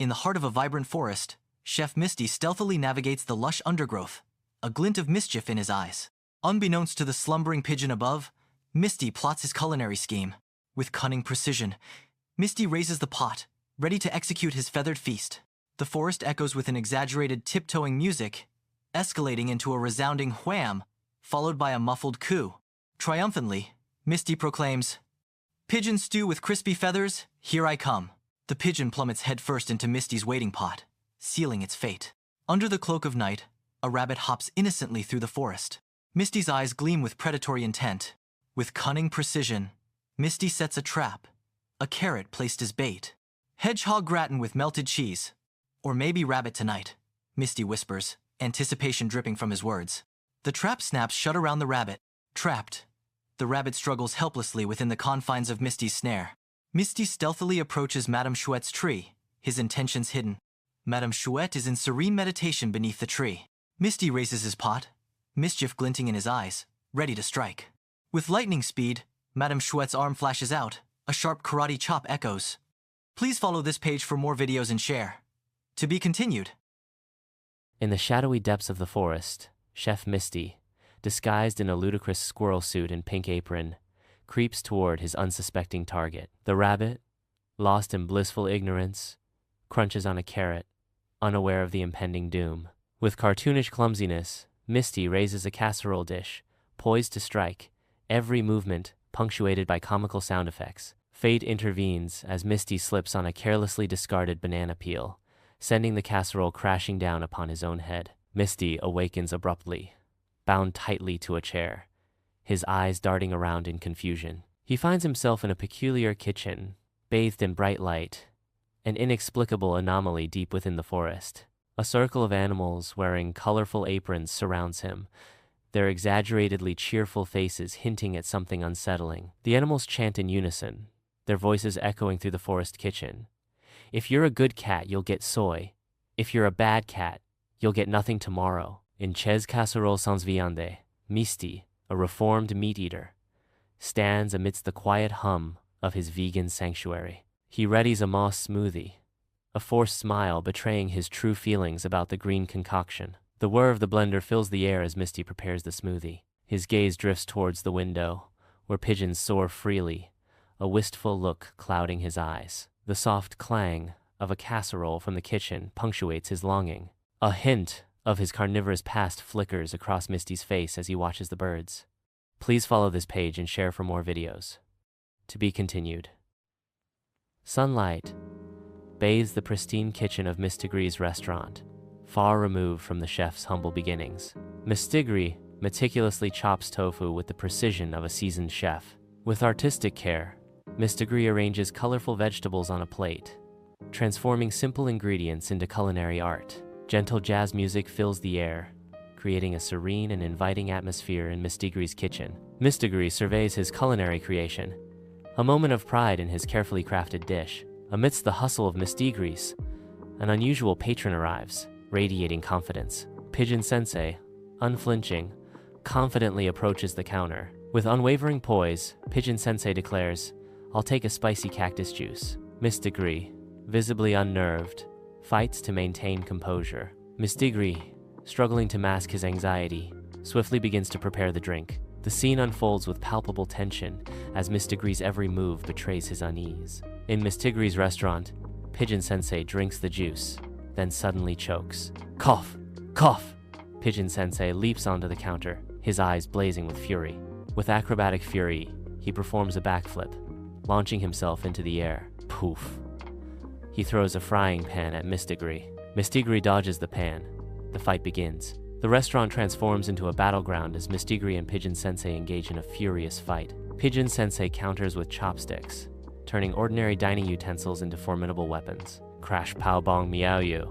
In the heart of a vibrant forest, Chef Misti stealthily navigates the lush undergrowth, a glint of mischief in his eyes. Unbeknownst to the slumbering pigeon above, Misti plots his culinary scheme. With cunning precision, Misti raises the pot, ready to execute his feathered feast. The forest echoes with an exaggerated tiptoeing music, escalating into a resounding wham, followed by a muffled coo. Triumphantly, Misti proclaims, "Pigeon stew with crispy feathers, here I come." The pigeon plummets headfirst into Misti's waiting pot, sealing its fate. Under the cloak of night, a rabbit hops innocently through the forest. Misti's eyes gleam with predatory intent. With cunning precision, Misti sets a trap, a carrot placed as bait. "Hedgehog gratin with melted cheese. Or maybe rabbit tonight," Misti whispers, anticipation dripping from his words. The trap snaps shut around the rabbit. Trapped, the rabbit struggles helplessly within the confines of Misti's snare. Misti stealthily approaches Madame Chouette's tree, his intentions hidden. Madame Chouette is in serene meditation beneath the tree. Misti raises his pot, mischief glinting in his eyes, ready to strike. With lightning speed, Madame Chouette's arm flashes out, a sharp karate chop echoes. Please follow this page for more videos and share. To be continued. In the shadowy depths of the forest, Chef Misti, disguised in a ludicrous squirrel suit and pink apron, creeps toward his unsuspecting target. The rabbit, lost in blissful ignorance, crunches on a carrot, unaware of the impending doom. With cartoonish clumsiness, Misti raises a casserole dish, poised to strike, every movement punctuated by comical sound effects. Fate intervenes as Misti slips on a carelessly discarded banana peel, sending the casserole crashing down upon his own head. Misti awakens abruptly, bound tightly to a chair, his eyes darting around in confusion. He finds himself in a peculiar kitchen, bathed in bright light, an inexplicable anomaly deep within the forest. A circle of animals wearing colorful aprons surrounds him, their exaggeratedly cheerful faces hinting at something unsettling. The animals chant in unison, their voices echoing through the forest kitchen. "If you're a good cat, you'll get soy. If you're a bad cat, you'll get nothing tomorrow." In Chez Casserole sans viande, Misti, a reformed meat-eater, stands amidst the quiet hum of his vegan sanctuary. He readies a moss smoothie, a forced smile betraying his true feelings about the green concoction. The whir of the blender fills the air as Misti prepares the smoothie. His gaze drifts towards the window, where pigeons soar freely, a wistful look clouding his eyes. The soft clang of a casserole from the kitchen punctuates his longing. A hint of his carnivorous past flickers across Misti's face as he watches the birds. Please follow this page and share for more videos. To be continued. Sunlight bathes the pristine kitchen of Mistigri's restaurant, far removed from the chef's humble beginnings. Mistigri meticulously chops tofu with the precision of a seasoned chef. With artistic care, Mistigri arranges colorful vegetables on a plate, transforming simple ingredients into culinary art. Gentle jazz music fills the air, creating a serene and inviting atmosphere in Mistigri's kitchen. Mistigri surveys his culinary creation, a moment of pride in his carefully crafted dish. Amidst the hustle of Mistigris, an unusual patron arrives, radiating confidence. Pigeon Sensei, unflinching, confidently approaches the counter. With unwavering poise, Pigeon Sensei declares, "I'll take a spicy cactus juice." Mistigri, visibly unnerved, fights to maintain composure. Mistigri, struggling to mask his anxiety, swiftly begins to prepare the drink. The scene unfolds with palpable tension as Mistigri's every move betrays his unease. In Mistigri's restaurant, Pigeon Sensei drinks the juice, then suddenly chokes. Cough! Cough! Pigeon Sensei leaps onto the counter, his eyes blazing with fury. With acrobatic fury, he performs a backflip, launching himself into the air. Poof! He throws a frying pan at Mistigri. Mistigri dodges the pan. The fight begins. The restaurant transforms into a battleground as Mistigri and Pigeon Sensei engage in a furious fight. Pigeon Sensei counters with chopsticks, turning ordinary dining utensils into formidable weapons. Crash pow bong meow you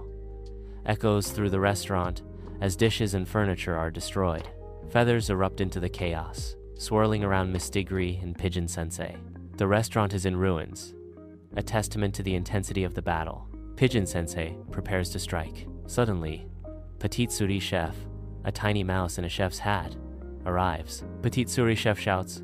echoes through the restaurant as dishes and furniture are destroyed. Feathers erupt into the chaos, swirling around Mistigri and Pigeon Sensei. The restaurant is in ruins, a testament to the intensity of the battle. Pigeon Sensei prepares to strike. Suddenly, Petite Souris Chef, a tiny mouse in a chef's hat, arrives. Petite Souris Chef shouts,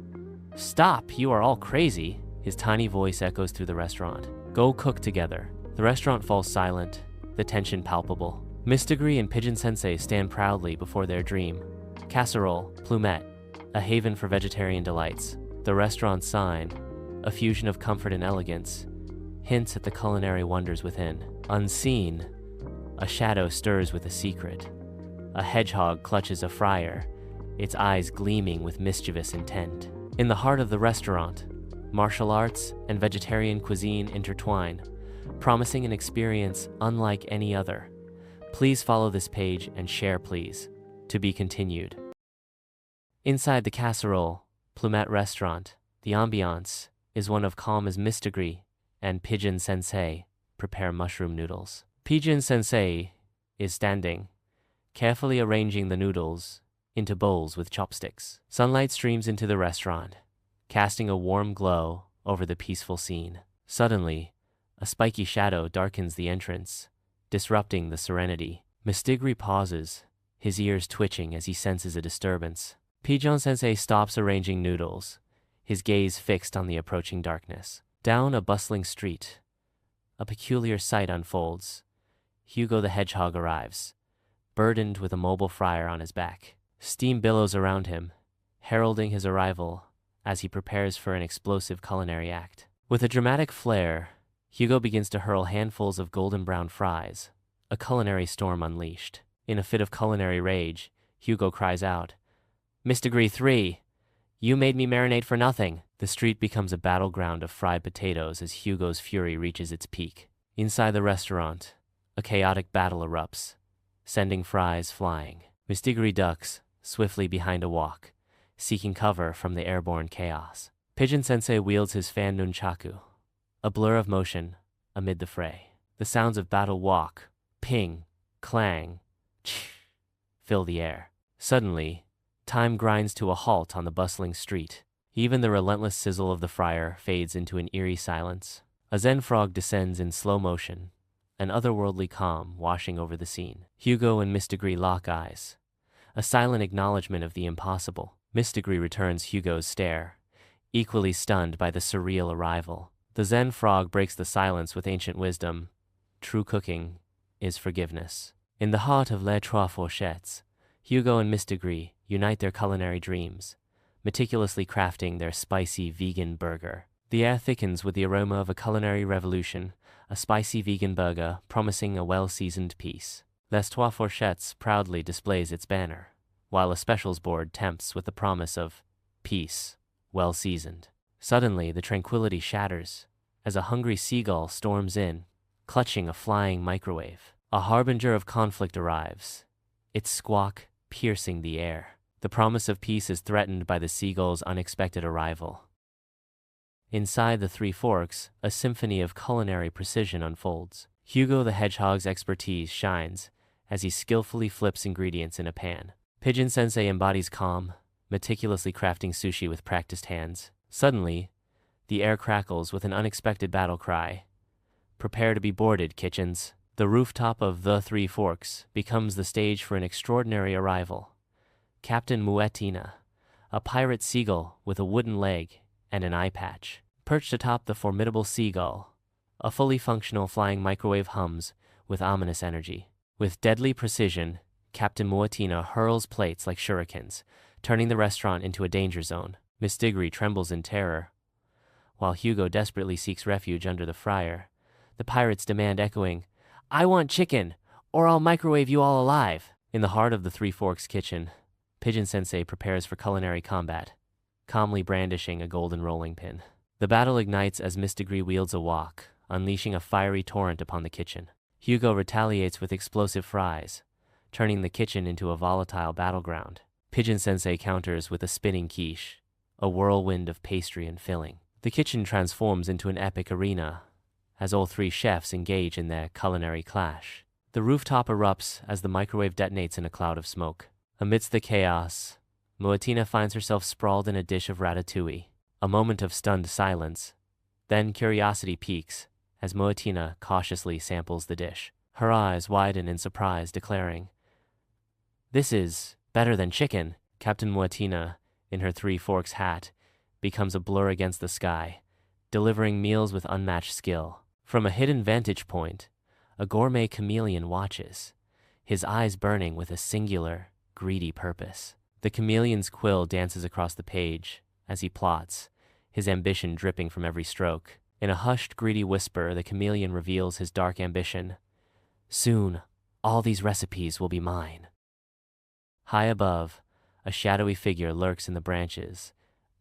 "Stop, you are all crazy." His tiny voice echoes through the restaurant. "Go cook together. The restaurant falls silent, the tension palpable. Mistigri and Pigeon Sensei stand proudly before their dream. Casserole, Plumette, a haven for vegetarian delights. The restaurant's sign, a fusion of comfort and elegance, hints at the culinary wonders within. Unseen, a shadow stirs with a secret. A hedgehog clutches a fryer, its eyes gleaming with mischievous intent. In the heart of the restaurant, martial arts and vegetarian cuisine intertwine, promising an experience unlike any other. Please follow this page and share, please. To be continued. Inside the Casserole, Plumette restaurant, the ambiance is one of calm as Mistigri and Pigeon Sensei prepare mushroom noodles. Pigeon Sensei is standing, carefully arranging the noodles into bowls with chopsticks. Sunlight streams into the restaurant, casting a warm glow over the peaceful scene. Suddenly, a spiky shadow darkens the entrance, disrupting the serenity. Mistigri pauses, his ears twitching as he senses a disturbance. Pigeon Sensei stops arranging noodles, his gaze fixed on the approaching darkness. Down a bustling street, a peculiar sight unfolds. Hugo the Hedgehog arrives, burdened with a mobile fryer on his back. Steam billows around him, heralding his arrival as he prepares for an explosive culinary act. With a dramatic flair, Hugo begins to hurl handfuls of golden brown fries, a culinary storm unleashed. In a fit of culinary rage, Hugo cries out, "Mistigri 3, you made me marinate for nothing." The street becomes a battleground of fried potatoes as Hugo's fury reaches its peak. Inside the restaurant, a chaotic battle erupts, sending fries flying. Mistigri ducks swiftly behind a wok, seeking cover from the airborne chaos. Pigeon Sensei wields his fan nunchaku, a blur of motion amid the fray. The sounds of battle walk, ping, clang, fill the air. Suddenly, time grinds to a halt on the bustling street. Even the relentless sizzle of the fryer fades into an eerie silence. A Zen frog descends in slow motion, an otherworldly calm washing over the scene. Hugo and Mistigri lock eyes, a silent acknowledgement of the impossible. Mistigri returns Hugo's stare, equally stunned by the surreal arrival. The Zen frog breaks the silence with ancient wisdom. True cooking is forgiveness. In the heart of Les Trois Fourchettes, Hugo and Mistigri unite their culinary dreams, meticulously crafting their spicy vegan burger. The air thickens with the aroma of a culinary revolution, a spicy vegan burger promising a well-seasoned piece. Les Trois Fourchettes proudly displays its banner, while a specials board tempts with the promise of peace, well-seasoned. Suddenly, the tranquility shatters as a hungry seagull storms in, clutching a flying microwave. A harbinger of conflict arrives, its squawk piercing the air. The promise of peace is threatened by the seagull's unexpected arrival. Inside the Three Forks, a symphony of culinary precision unfolds. Hugo the Hedgehog's expertise shines as he skillfully flips ingredients in a pan. Pigeon Sensei embodies calm, meticulously crafting sushi with practiced hands. Suddenly, the air crackles with an unexpected battle cry. Prepare to be boarded, kitchens. The rooftop of the Three Forks becomes the stage for an extraordinary arrival. Captain Muetina, a pirate seagull with a wooden leg and an eye patch. Perched atop the formidable seagull, a fully functional flying microwave hums with ominous energy. With deadly precision, Captain Muetina hurls plates like shurikens, turning the restaurant into a danger zone. Mistigri trembles in terror, while Hugo desperately seeks refuge under the fryer. The pirates demand, echoing, "I want chicken, or I'll microwave you all alive." In the heart of the Three Forks kitchen, Pigeon Sensei prepares for culinary combat, calmly brandishing a golden rolling pin. The battle ignites as Mistigri wields a wok, unleashing a fiery torrent upon the kitchen. Hugo retaliates with explosive fries, turning the kitchen into a volatile battleground. Pigeon Sensei counters with a spinning quiche, a whirlwind of pastry and filling. The kitchen transforms into an epic arena as all three chefs engage in their culinary clash. The rooftop erupts as the microwave detonates in a cloud of smoke. Amidst the chaos, Muetina finds herself sprawled in a dish of ratatouille. A moment of stunned silence. Then curiosity peaks as Muetina cautiously samples the dish. Her eyes widen in surprise, declaring, "This is better than chicken." Captain Muetina, in her Three Forks hat, becomes a blur against the sky, delivering meals with unmatched skill. From a hidden vantage point, a gourmet chameleon watches, his eyes burning with a singular, greedy purpose. The chameleon's quill dances across the page as he plots, his ambition dripping from every stroke. In a hushed, greedy whisper, the chameleon reveals his dark ambition. Soon, all these recipes will be mine. High above, a shadowy figure lurks in the branches,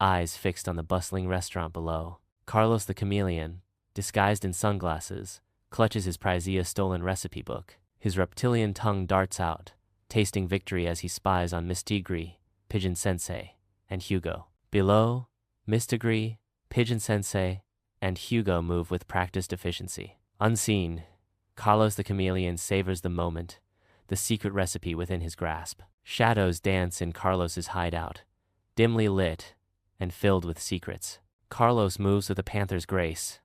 eyes fixed on the bustling restaurant below. Carlos the chameleon, disguised in sunglasses, clutches his Prizia stolen recipe book. His reptilian tongue darts out, tasting victory as he spies on Misti, Pigeon Sensei, and Hugo. Below, Misti, Pigeon Sensei, and Hugo move with practiced efficiency. Unseen, Carlos the chameleon savors the moment, the secret recipe within his grasp. Shadows dance in Carlos's hideout, dimly lit and filled with secrets. Carlos moves with a panther's grace,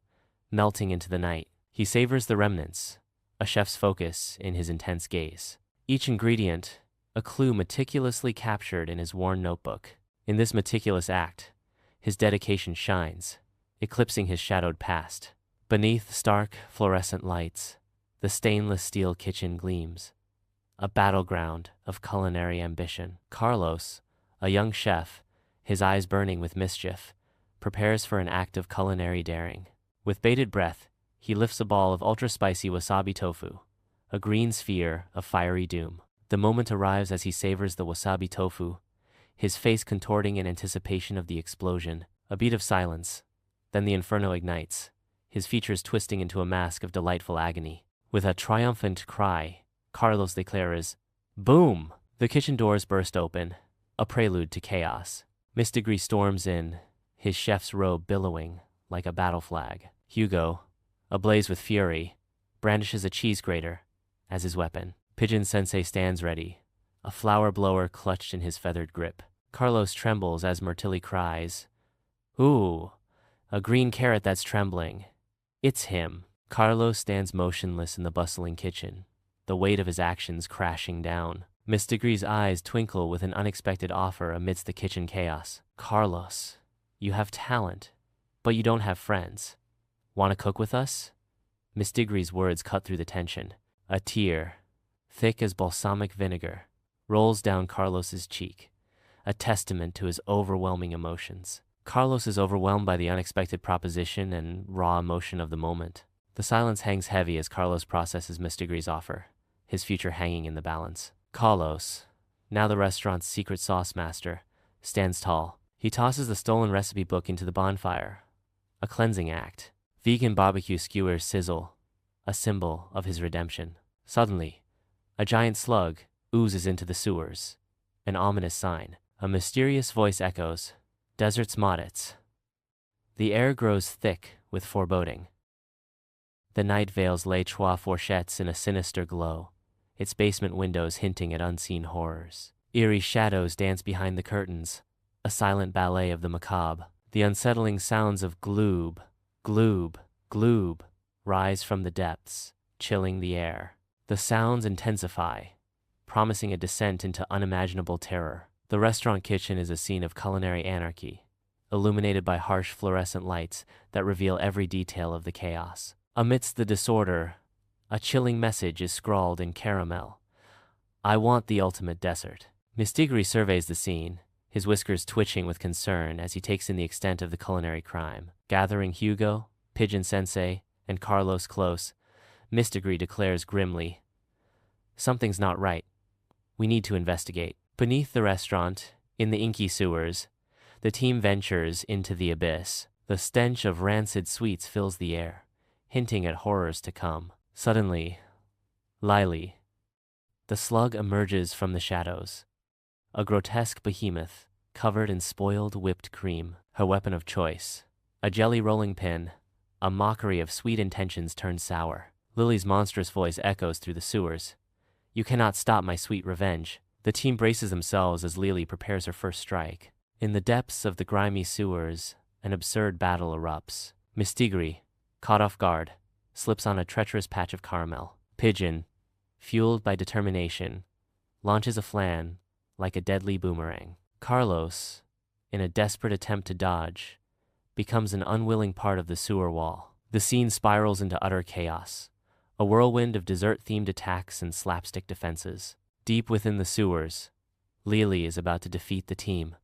melting into the night. He savors the remnants, a chef's focus in his intense gaze. Each ingredient, a clue meticulously captured in his worn notebook. In this meticulous act, his dedication shines, eclipsing his shadowed past. Beneath stark, fluorescent lights, the stainless steel kitchen gleams, a battleground of culinary ambition. Carlos, a young chef, his eyes burning with mischief, prepares for an act of culinary daring. With bated breath, he lifts a ball of ultra-spicy wasabi tofu, a green sphere of fiery doom. The moment arrives as he savors the wasabi tofu, his face contorting in anticipation of the explosion. A beat of silence, then the inferno ignites, his features twisting into a mask of delightful agony. With a triumphant cry, Carlos declares, "Boom!" The kitchen doors burst open, a prelude to chaos. Misti storms in, his chef's robe billowing like a battle flag. Hugo, ablaze with fury, brandishes a cheese grater as his weapon. Pigeon Sensei stands ready, a flour blower clutched in his feathered grip. Carlos trembles as Myrtilli cries, "Ooh, a green carrot that's trembling. It's him." Carlos stands motionless in the bustling kitchen, the weight of his actions crashing down. Misti's eyes twinkle with an unexpected offer amidst the kitchen chaos. "Carlos, you have talent, but you don't have friends. Want to cook with us?" Misti's words cut through the tension. A tear, thick as balsamic vinegar, rolls down Carlos's cheek, a testament to his overwhelming emotions. Carlos is overwhelmed by the unexpected proposition and raw emotion of the moment. The silence hangs heavy as Carlos processes Misti's offer, his future hanging in the balance. Carlos, now the restaurant's secret sauce master, stands tall. He tosses the stolen recipe book into the bonfire, a cleansing act. Vegan barbecue skewers sizzle, a symbol of his redemption. Suddenly, a giant slug oozes into the sewers, an ominous sign. A mysterious voice echoes, "Desert's Maudits." The air grows thick with foreboding. The night veils Les Trois Fourchettes in a sinister glow, its basement windows hinting at unseen horrors. Eerie shadows dance behind the curtains, a silent ballet of the macabre. The unsettling sounds of gloob, gloob, gloob rise from the depths, chilling the air. The sounds intensify, promising a descent into unimaginable terror. The restaurant kitchen is a scene of culinary anarchy, illuminated by harsh fluorescent lights that reveal every detail of the chaos. Amidst the disorder, a chilling message is scrawled in caramel. "I want the ultimate dessert." Misti surveys the scene, his whiskers twitching with concern as he takes in the extent of the culinary crime. Gathering Hugo, Pigeon Sensei, and Carlos close, Misti declares grimly, "Something's not right. We need to investigate." Beneath the restaurant, in the inky sewers, the team ventures into the abyss. The stench of rancid sweets fills the air, hinting at horrors to come. Suddenly, Lily, the slug, emerges from the shadows, a grotesque behemoth covered in spoiled whipped cream. Her weapon of choice, a jelly rolling pin, a mockery of sweet intentions turned sour. Lily's monstrous voice echoes through the sewers. "You cannot stop my sweet revenge." The team braces themselves as Lily prepares her first strike. In the depths of the grimy sewers, an absurd battle erupts. Misti, caught off guard, slips on a treacherous patch of caramel. Pigeon, fueled by determination, launches a flan like a deadly boomerang. Carlos, in a desperate attempt to dodge, becomes an unwilling part of the sewer wall. The scene spirals into utter chaos, a whirlwind of dessert-themed attacks and slapstick defenses. Deep within the sewers, Lily is about to defeat the team,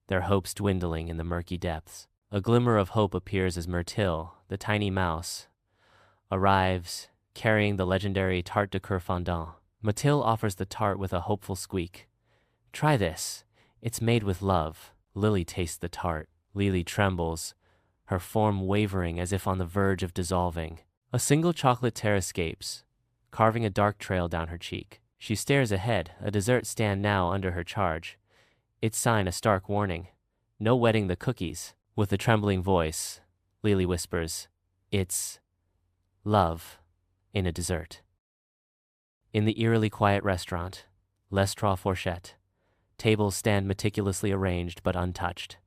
their hopes dwindling in the murky depths. A glimmer of hope appears as Myrtille, the tiny mouse, arrives, carrying the legendary tarte de coeur fondant. Mathilde offers the tart with a hopeful squeak. "Try this. It's made with love." Lily tastes the tart. Lily trembles, her form wavering as if on the verge of dissolving. A single chocolate tear escapes, carving a dark trail down her cheek. She stares ahead, a dessert stand now under her charge. Its sign a stark warning. "No wetting the cookies." With a trembling voice, Lily whispers, "It's love in a dessert." In the eerily quiet restaurant, Les Trois Fourchettes, tables stand meticulously arranged but untouched,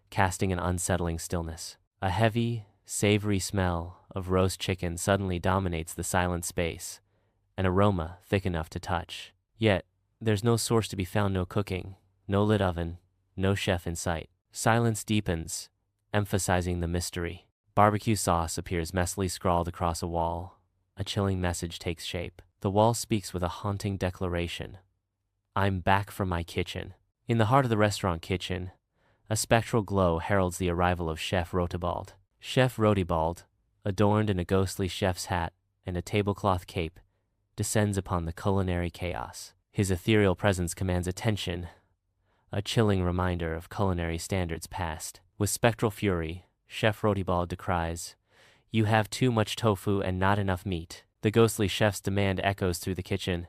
casting an unsettling stillness. A heavy, savory smell of roast chicken suddenly dominates the silent space, an aroma thick enough to touch. Yet, there's no source to be found, no cooking, no lit oven, no chef in sight. Silence deepens, emphasizing the mystery. Barbecue sauce appears messily scrawled across a wall. A chilling message takes shape. The wall speaks with a haunting declaration. "I'm back from my kitchen." In the heart of the restaurant kitchen, a spectral glow heralds the arrival of Chef Rotibald. Chef Rotibald, adorned in a ghostly chef's hat and a tablecloth cape, descends upon the culinary chaos. His ethereal presence commands attention, a chilling reminder of culinary standards past. With spectral fury, Chef Rotibald decries, "You have too much tofu and not enough meat." The ghostly chef's demand echoes through the kitchen.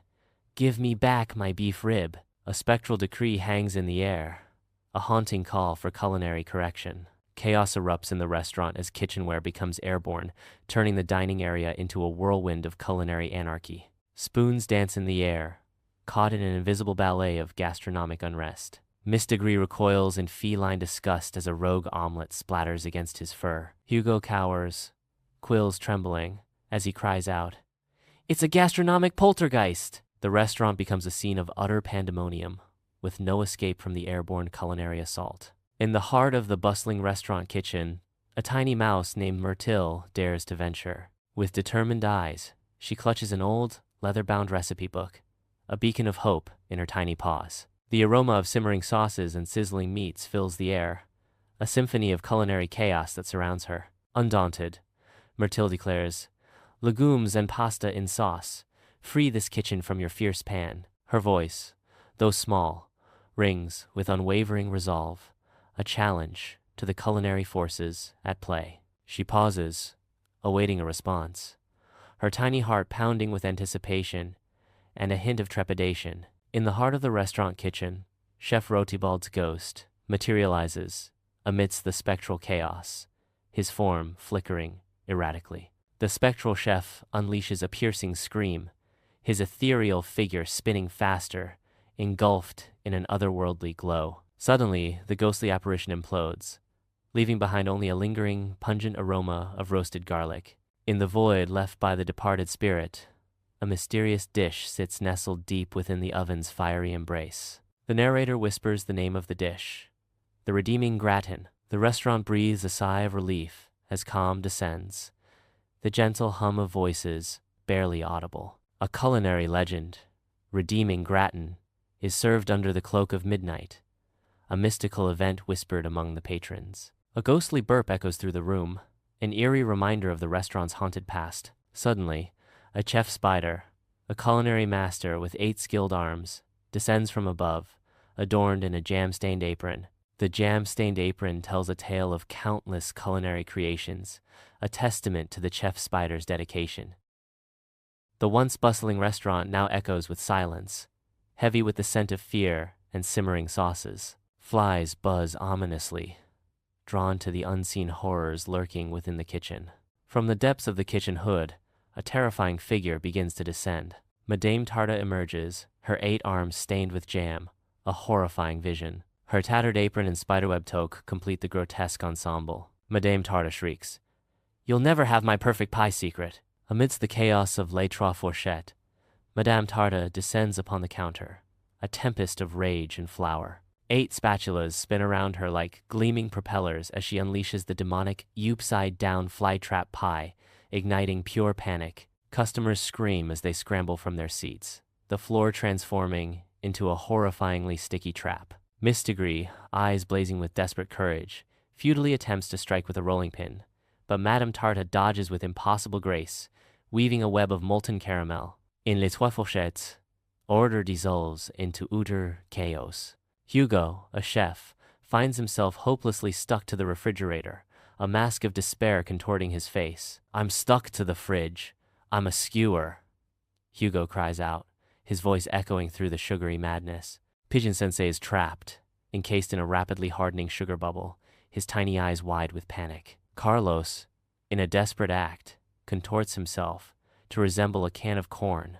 "Give me back my beef rib." A spectral decree hangs in the air, a haunting call for culinary correction. Chaos erupts in the restaurant as kitchenware becomes airborne, turning the dining area into a whirlwind of culinary anarchy. Spoons dance in the air, caught in an invisible ballet of gastronomic unrest. Misti recoils in feline disgust as a rogue omelet splatters against his fur. Hugo cowers, quills trembling, as he cries out, "It's a gastronomic poltergeist!" The restaurant becomes a scene of utter pandemonium, with no escape from the airborne culinary assault. In the heart of the bustling restaurant kitchen, a tiny mouse named Myrtille dares to venture. With determined eyes, she clutches an old, leather-bound recipe book, a beacon of hope in her tiny paws. The aroma of simmering sauces and sizzling meats fills the air, a symphony of culinary chaos that surrounds her. Undaunted, Myrtille declares, "Legumes and pasta in sauce. Free this kitchen from your fierce pan." Her voice, though small, rings with unwavering resolve, a challenge to the culinary forces at play. She pauses, awaiting a response, her tiny heart pounding with anticipation and a hint of trepidation. In the heart of the restaurant kitchen, Chef Rotibald's ghost materializes amidst the spectral chaos, his form flickering erratically. The spectral chef unleashes a piercing scream, his ethereal figure spinning faster, engulfed in an otherworldly glow. Suddenly, the ghostly apparition implodes, leaving behind only a lingering, pungent aroma of roasted garlic. In the void left by the departed spirit, a mysterious dish sits nestled deep within the oven's fiery embrace. The narrator whispers the name of the dish, the redeeming gratin. The restaurant breathes a sigh of relief as calm descends, the gentle hum of voices barely audible. A culinary legend, redeeming gratin, is served under the cloak of midnight, a mystical event whispered among the patrons. A ghostly burp echoes through the room, an eerie reminder of the restaurant's haunted past. Suddenly, a chef spider, a culinary master with 8 skilled arms, descends from above, adorned in a jam-stained apron. The jam-stained apron tells a tale of countless culinary creations, a testament to the chef spider's dedication. The once bustling restaurant now echoes with silence, heavy with the scent of fear and simmering sauces. Flies buzz ominously, drawn to the unseen horrors lurking within the kitchen. From the depths of the kitchen hood, a terrifying figure begins to descend. Madame Tarta emerges, her 8 arms stained with jam, a horrifying vision. Her tattered apron and spiderweb toque complete the grotesque ensemble. Madame Tarta shrieks, "You'll never have my perfect pie secret." Amidst the chaos of Les Trois Fourchettes, Madame Tarta descends upon the counter, a tempest of rage and flour. 8 spatulas spin around her like gleaming propellers as she unleashes the demonic upside-down flytrap pie, igniting pure panic. Customers scream as they scramble from their seats, the floor transforming into a horrifyingly sticky trap. Mistigri, eyes blazing with desperate courage, futilely attempts to strike with a rolling pin, but Madame Tarta dodges with impossible grace, weaving a web of molten caramel. In Les Trois Fourchettes, order dissolves into utter chaos. Hugo, a chef, finds himself hopelessly stuck to the refrigerator, a mask of despair contorting his face. "I'm stuck to the fridge. I'm a skewer," Hugo cries out, his voice echoing through the sugary madness. Pigeon Sensei is trapped, encased in a rapidly hardening sugar bubble, his tiny eyes wide with panic. Carlos, in a desperate act, contorts himself to resemble a can of corn,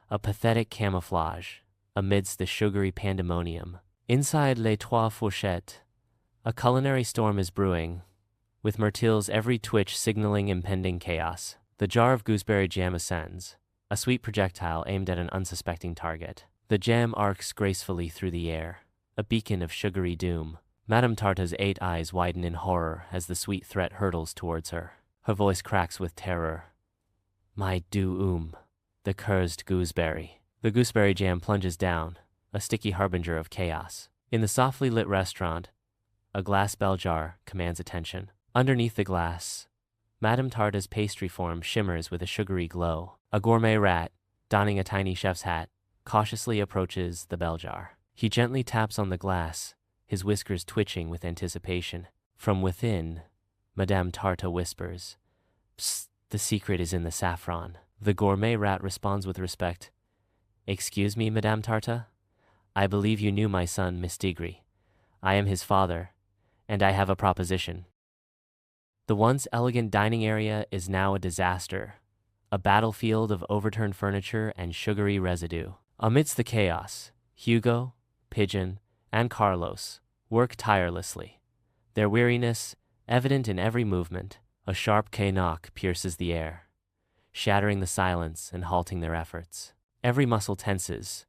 a pathetic camouflage amidst the sugary pandemonium. Inside Les Trois Fourchettes, a culinary storm is brewing, with Myrtille's every twitch signaling impending chaos. The jar of gooseberry jam ascends, a sweet projectile aimed at an unsuspecting target. The jam arcs gracefully through the air, a beacon of sugary doom. Madame Tarta's 8 eyes widen in horror as the sweet threat hurtles towards her. Her voice cracks with terror. "My doom, the cursed gooseberry." The gooseberry jam plunges down, a sticky harbinger of chaos. In the softly lit restaurant, a glass bell jar commands attention. Underneath the glass, Madame Tarta's pastry form shimmers with a sugary glow. A gourmet rat, donning a tiny chef's hat, cautiously approaches the bell jar. He gently taps on the glass, his whiskers twitching with anticipation. From within, Madame Tarta whispers, "Psst, the secret is in the saffron." The gourmet rat responds with respect. "Excuse me, Madame Tarta? I believe you knew my son, Mistigri. I am his father, and I have a proposition." The once elegant dining area is now a disaster, a battlefield of overturned furniture and sugary residue. Amidst the chaos, Hugo, Pigeon, and Carlos work tirelessly, their weariness evident in every movement. A sharp knock pierces the air, shattering the silence and halting their efforts. Every muscle tenses,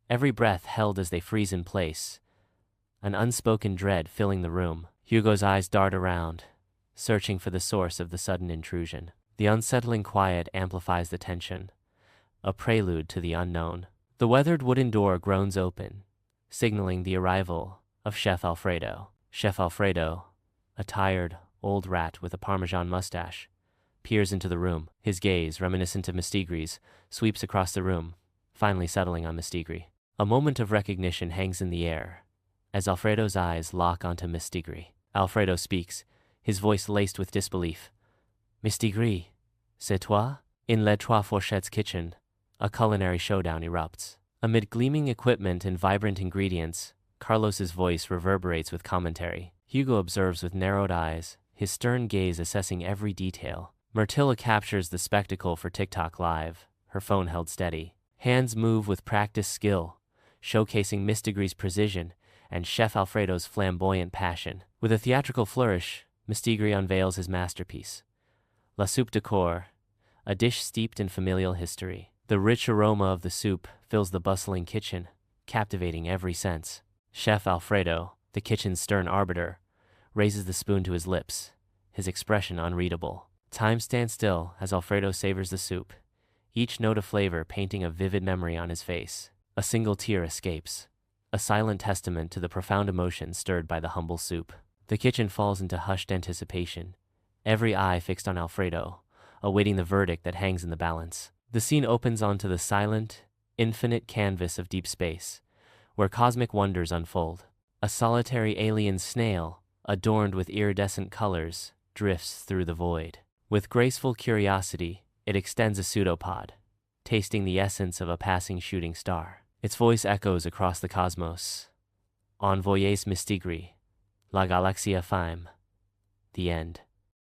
every breath held as they freeze in place, an unspoken dread filling the room. Hugo's eyes dart around, searching for the source of the sudden intrusion. The unsettling quiet amplifies the tension, a prelude to the unknown. The weathered wooden door groans open, signaling the arrival of Chef Alfredo. Chef Alfredo, a tired, old rat with a Parmesan mustache, peers into the room. His gaze, reminiscent of Mistigri's, sweeps across the room, finally settling on Mistigri. A moment of recognition hangs in the air as Alfredo's eyes lock onto Mistigri. Alfredo speaks, his voice laced with disbelief. "Mistigri, c'est toi?" In Les Trois Fourchettes' kitchen, a culinary showdown erupts. Amid gleaming equipment and vibrant ingredients, Carlos's voice reverberates with commentary. Hugo observes with narrowed eyes, his stern gaze assessing every detail. Myrtille captures the spectacle for TikTok Live, her phone held steady. Hands move with practiced skill, showcasing Mistigri's precision and Chef Alfredo's flamboyant passion. With a theatrical flourish, Mistigri unveils his masterpiece, La Soupe de Coeur, a dish steeped in familial history. The rich aroma of the soup fills the bustling kitchen, captivating every sense. Chef Alfredo, the kitchen's stern arbiter, raises the spoon to his lips, his expression unreadable. Time stands still as Alfredo savors the soup, each note of flavor painting a vivid memory on his face. A single tear escapes, a silent testament to the profound emotion stirred by the humble soup. The kitchen falls into hushed anticipation, every eye fixed on Alfredo, awaiting the verdict that hangs in the balance. The scene opens onto the silent, infinite canvas of deep space, where cosmic wonders unfold. A solitary alien snail, adorned with iridescent colors, drifts through the void. With graceful curiosity, it extends a pseudopod, tasting the essence of a passing shooting star. Its voice echoes across the cosmos. Envoyez Mistigri, la galaxie femme. The end.